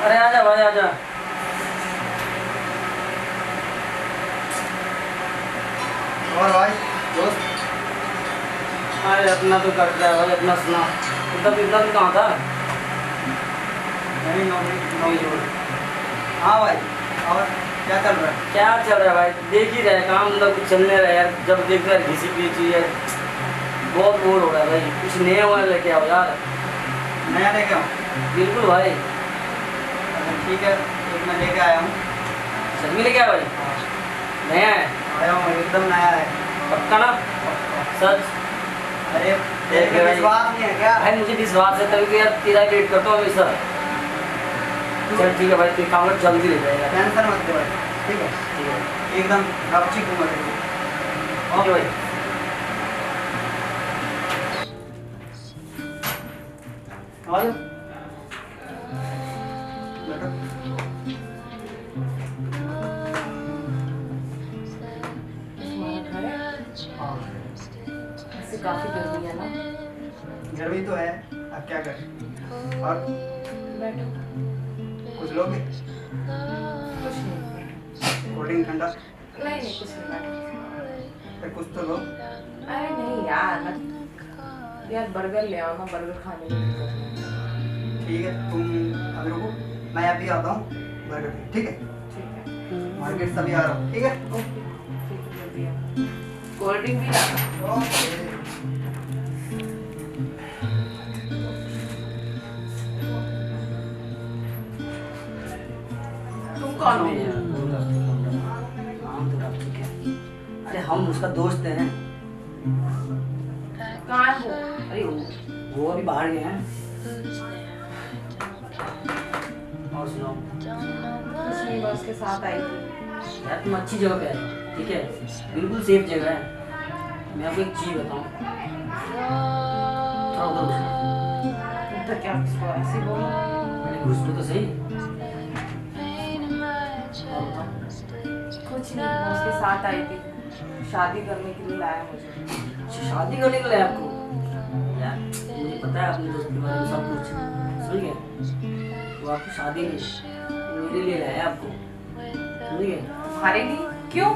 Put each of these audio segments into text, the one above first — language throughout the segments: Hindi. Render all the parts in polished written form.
अरे आजा भाई आजा। और भाई दोस्त? अरे अपना तो कट रहा है भाई, अपना सुना। इतना भी कहाँ था? नहीं नौकरी। हाँ भाई, और क्या चल रहा है? क्या चल रहा है भाई, देख ही रहे काम मतलब कुछ चलने रहा है यार। जब देख रहा है घिसी पीची है, बहुत बोर हो रहा है भाई। कुछ नया वाला लेके आओ यार। नया लेके आऊँ? बिल्कुल भाई। ठीक है, एक मैं लेके आया हूँ। सच में लेके आया भाई? नया है? आया हूँ, एकदम नया है। पक्का ना? सच? अरे देख तेरे विश्वास नहीं है क्या? भाई मुझे विश्वास है, तभी तो यार तेरा वेट करता हूँ हमेशा। चल ठीक है भाई, तू काम कर, जल्दी ले जाएगा। टेंशन मत ले भाई, ठीक है? ठीक है एकदम गपची घूम रही है। ओके भाई। आ जाओ, बैठो। हाँ, इससे काफी गर्मी है ना। गर्मी तो है, अब क्या करें। और बैठो। कुछ लोगे? कुछ नहीं। कोल्ड ड्रिंक ठंडा? नहीं नहीं कुछ नहीं, बैठो। फिर कुछ तो लो। अरे नहीं यार, मत यार, बर्गर ले आओ ना, बर्गर खाने की दिक्कत है। ठीक है, तुम अभी रुको, मैं अभी आता हूँ बर्गर पे, ठीक है? ठीक है, मार्केट से अभी आ रहा हूँ, ठीक है? ओके, ठीक है, जल्दी आओ। कोल्ड ड्रिंक भी लाना। ओके। तुम कौन हो? नाम तेरा ठीक है। अरे हम उसका दोस्त हैं। कहाँ है वो? अरे वो अभी बाहर गए हैं। और सुनाओ। कुछ नहीं, बस उसके साथ आई थी। यार तुम अच्छी जगह पे आए हो, ठीक है? बिल्कुल सेफ जगह है। मैं आपको एक चीज़ बताऊँ, थोड़ा उधर घुसो। तो क्या उसको ऐसे बोलो? अरे घुसो तो सही। और बताओ। कुछ नहीं, मैं उसके साथ आई थी, शादी करने के लिए लाया मुझे। अच्छा, शादी करने के लिए आपको? यार मुझे पता है अपने दोस्त के बारे में सब कुछ, समझ गए? वो आपको शादी नहीं, मेरे लिए लाया है आपको, समझ गए? तुम्हारे लिए? क्यों?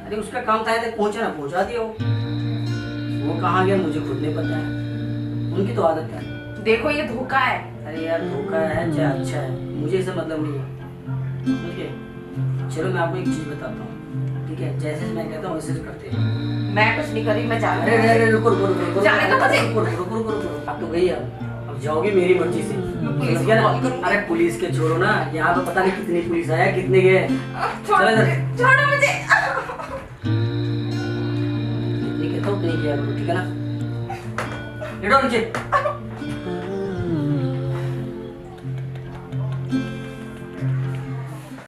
अरे उसका काम था तक पहुंचा ना, पहुंचा दिया वो कहाँ गया मुझे खुद नहीं पता है। उनकी तो आदत है। देखो ये धोखा है। अरे यार धोखा है चाहे अच्छा है, मुझे इससे मतलब नहीं है, समझ गए? चलो मैं आपको एक चीज़ बताता हूँ, ठीक है? जैसे मैं कहता हूँ वैसे करते हैं। मैं कुछ नहीं करी, मैं जा अरे रही अरे रुको रुको रुको रुको, जाने दो मुझे। रुको रुको रुको रुको। अब तो गई अब जाओगे मेरी मर्जी से, पुलिस समझ गया ना? को कॉल करूंगी। अरे पुलिस के छोड़ो ना, यहाँ पे पता नहीं कितनी पुलिस आया, कितने गए। छोड़ो चलो मुझे, इधर। छोड़ो मुझे। जितनी कहता हूँ उतनी किया करो, ठीक है ना? लेटो नीचे।